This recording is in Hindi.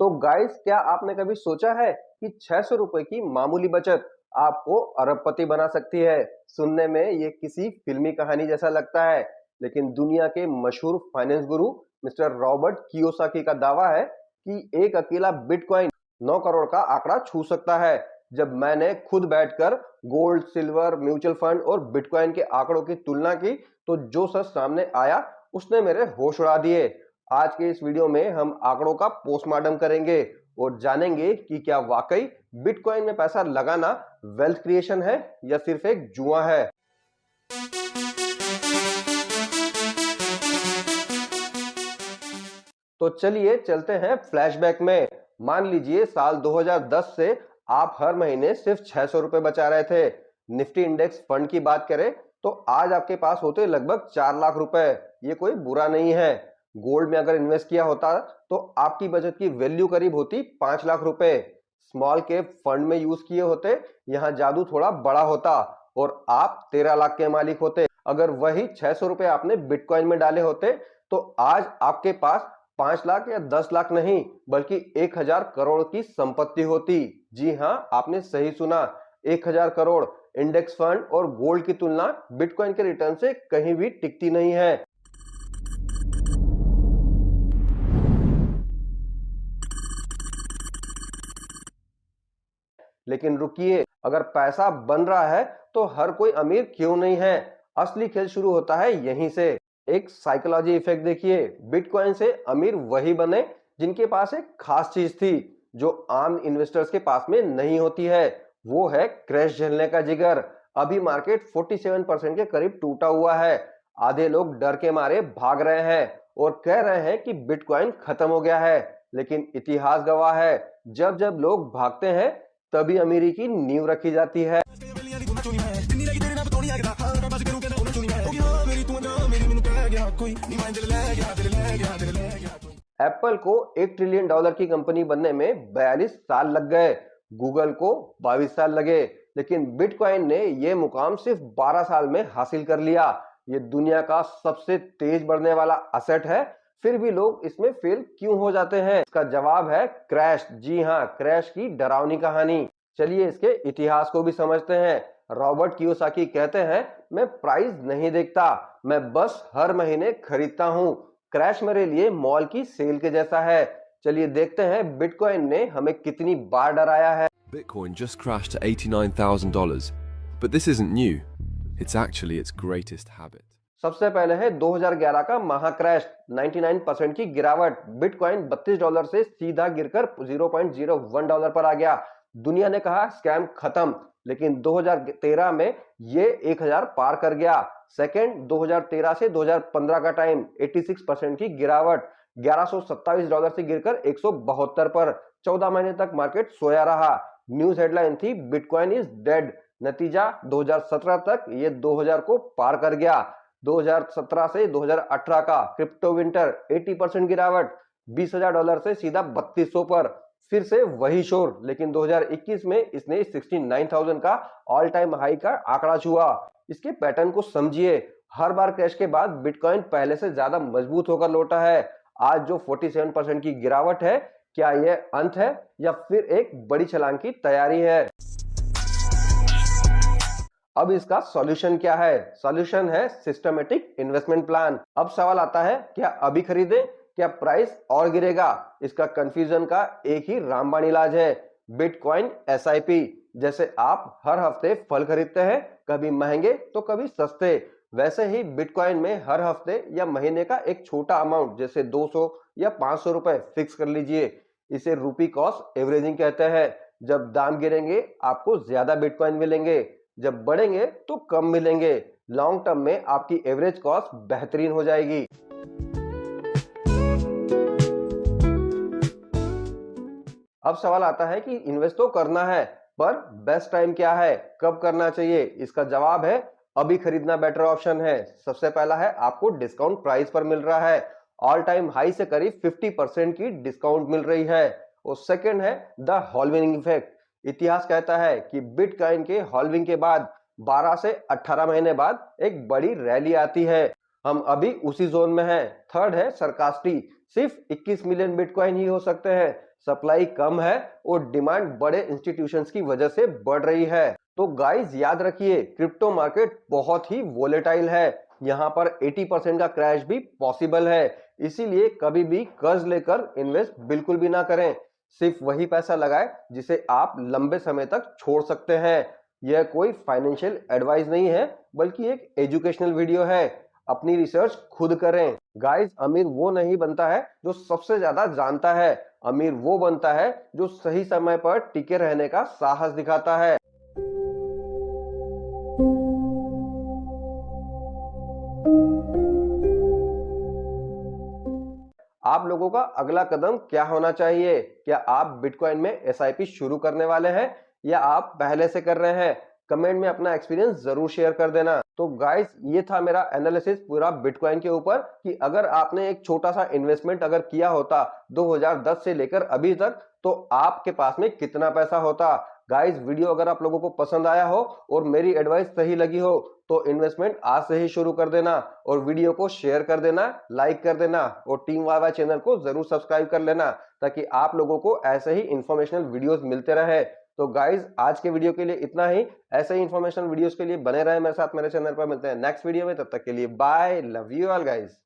तो गाइस, क्या आपने कभी सोचा है कि 600 रुपए की मामूली बचत आपको अरबपति बना सकती है? सुनने में ये किसी फिल्मी कहानी जैसा लगता है, लेकिन दुनिया के मशहूर फाइनेंस गुरु मिस्टर रॉबर्ट कियोसाकी का दावा है कि एक अकेला बिटकॉइन 9 करोड़ का आंकड़ा छू सकता है। जब मैंने खुद बैठकर गोल्ड, सिल्वर, म्यूचुअल फंड और बिटकॉइन के आंकड़ों की तुलना की, तो जो सच सामने आया उसने मेरे होश उड़ा दिए। आज के इस वीडियो में हम आंकड़ों का पोस्टमार्टम करेंगे और जानेंगे कि क्या वाकई बिटकॉइन में पैसा लगाना वेल्थ क्रिएशन है या सिर्फ एक जुआ है। तो चलिए चलते हैं फ्लैशबैक में। मान लीजिए साल 2010 से आप हर महीने सिर्फ 600 रुपए बचा रहे थे। निफ्टी इंडेक्स फंड की बात करें तो आज आपके पास होते लगभग 4 लाख रुपए। ये कोई बुरा नहीं है। गोल्ड में अगर इन्वेस्ट किया होता तो आपकी बचत की वैल्यू करीब होती 5 लाख रुपए। स्मॉल कैप फंड में यूज किए होते, यहाँ जादू थोड़ा बड़ा होता और आप 13 लाख के मालिक होते। अगर वही 600 रुपए आपने बिटकॉइन में डाले होते तो आज आपके पास 5 लाख या 10 लाख नहीं बल्कि 1000 करोड़ की संपत्ति होती। जी हाँ, आपने सही सुना, 1000 करोड़। इंडेक्स फंड और गोल्ड की तुलना बिटकॉइन के रिटर्न से कहीं भी टिकती नहीं है। लेकिन रुकिए, अगर पैसा बन रहा है तो हर कोई अमीर क्यों नहीं है? असली खेल शुरू होता है यहीं से। एक साइकोलॉजी इफेक्ट देखिए। बिटकॉइन से अमीर वही बने जिनके पास एक खास चीज थी जो आम इन्वेस्टर्स के पास में नहीं होती है। वो है क्रैश झेलने का जिगर। अभी मार्केट 47% के करीब टूटा हुआ है। आधे लोग डर के मारे भाग रहे हैं और कह रहे हैं कि बिटकॉइन खत्म हो गया है। लेकिन इतिहास गवाह है, जब जब लोग भागते हैं तभी अमीरी की नींव रखी जाती है। एप्पल को $1 ट्रिलियन की कंपनी बनने में 42 साल लग गए, गूगल को 22 साल लगे, लेकिन बिटकॉइन ने यह मुकाम सिर्फ 12 साल में हासिल कर लिया। ये दुनिया का सबसे तेज बढ़ने वाला असेट है, फिर भी लोग इसमें फेल क्यों हो जाते हैं? इसका जवाब है क्रैश। जी हाँ, क्रैश की डरावनी कहानी। चलिए इसके इतिहास को भी समझते हैं। रॉबर्ट कियोसाकी कहते हैं, मैं प्राइस नहीं देखता, मैं बस हर महीने खरीदता हूँ। क्रैश मेरे लिए मॉल की सेल के जैसा है। चलिए देखते हैं बिटकॉइन ने हमें कितनी बार डराया है। Bitcoin just crashed to $89,000, but this isn't new. It's actually its greatest habit. सबसे पहले है 2011 का महाक्रैश, 99% की गिरावट। बिटकॉइन $32 से सीधा गिरकर $0.01 पर आ गया। दुनिया ने कहा स्कैम खत्म, लेकिन 2013 में ये 1000 पार कर गया। सेकेंड, 2013 से 2015 का टाइम, 86% की गिरावट, $1127 से गिरकर 172 पर। 14 महीने तक मार्केट सोया रहा। न्यूज हेडलाइन थी बिटकॉइन इज डेड। नतीजा 2017 तक ये 2000 को पार कर गया। 2017 से 2018 का क्रिप्टो विंटर, 80% गिरावट, $20,000 से सीधा 3200 पर। फिर से वही शोर, लेकिन 2021 में इसने 69,000 का ऑल टाइम हाई का आंकड़ा छुआ। इसके पैटर्न को समझिए। हर बार क्रैश के बाद बिटकॉइन पहले से ज्यादा मजबूत होकर लौटा है। आज जो 47% की गिरावट है, क्या यह अंत है या फिर एक बड़ी छलांग की तैयारी है? अब इसका सॉल्यूशन क्या है? सॉल्यूशन है सिस्टमेटिक इन्वेस्टमेंट प्लान। अब सवाल आता है, क्या अभी खरीदें? क्या प्राइस और गिरेगा? इसका कंफ्यूजन का एक ही रामबाण इलाज है, बिटकॉइन SIP। जैसे आप हर हफ्ते फल खरीदते हैं, कभी महंगे तो कभी सस्ते, वैसे ही बिटकॉइन में हर हफ्ते या महीने का एक छोटा अमाउंट जैसे 200 या 500 रुपए फिक्स कर लीजिए। इसे रूपी कॉस्ट एवरेजिंग कहते हैं। जब दाम गिरेंगे आपको ज्यादा बिटकॉइन मिलेंगे, जब बढ़ेंगे तो कम मिलेंगे। लॉन्ग टर्म में आपकी एवरेज कॉस्ट बेहतरीन हो जाएगी। अब सवाल आता है कि इन्वेस्ट तो करना है, पर बेस्ट टाइम क्या है, कब करना चाहिए? इसका जवाब है अभी खरीदना बेटर ऑप्शन है। सबसे पहला है, आपको डिस्काउंट प्राइस पर मिल रहा है। ऑल टाइम हाई से करीब 50% की डिस्काउंट मिल रही है। और सेकंड है द हॉल्विंग इफेक्ट। इतिहास कहता है कि बिटकॉइन के हॉल्विंग के बाद 12 से 18 महीने बाद एक बड़ी रैली आती है। हम अभी उसी जोन में हैं। थर्ड है सरकास्टी। सिर्फ 21 मिलियन बिटकॉइन ही हो सकते हैं। सप्लाई कम है और डिमांड बड़े इंस्टीट्यूशंस की वजह से बढ़ रही है। तो गाइस याद रखिए, क्रिप्टो मार्केट बहुत ही वोलेटाइल है। यहाँ पर 80% का क्रैश भी पॉसिबल है। इसीलिए कभी भी कर्ज लेकर इन्वेस्ट बिल्कुल भी ना करें। सिर्फ वही पैसा लगाएं जिसे आप लंबे समय तक छोड़ सकते हैं। यह कोई फाइनेंशियल एडवाइस नहीं है, बल्कि एक एजुकेशनल वीडियो है। अपनी रिसर्च खुद करें। गाइस, अमीर वो नहीं बनता है जो सबसे ज्यादा जानता है। अमीर वो बनता है जो सही समय पर टिके रहने का साहस दिखाता है। आप लोगों का अगला कदम क्या होना चाहिए? क्या आप बिटकॉइन में एसआईपी शुरू करने वाले हैं या आप पहले से कर रहे हैं? कमेंट में अपना एक्सपीरियंस जरूर शेयर कर देना। तो गाइस, ये था मेरा एनालिसिस पूरा बिटकॉइन के ऊपर कि अगर आपने एक छोटा सा इन्वेस्टमेंट अगर किया होता 2010 से लेकर अभी तक, तो आपके पास में कितना पैसा होता। गाइस, वीडियो अगर आप लोगों को पसंद आया हो और मेरी एडवाइस सही लगी हो तो इन्वेस्टमेंट आज से ही शुरू कर देना और वीडियो को शेयर कर देना, लाइक कर देना और टीम वाई चैनल को जरूर सब्सक्राइब कर लेना, ताकि आप लोगों को ऐसे ही इंफॉर्मेशनल वीडियोस मिलते रहे। तो गाइज, आज के वीडियो के लिए इतना ही। ऐसे ही इंफॉर्मेशनल वीडियोस के लिए बने रहे मेरे साथ मेरे चैनल पर। मिलते हैं नेक्स्ट वीडियो में, तब तक के लिए bye, love you all guys.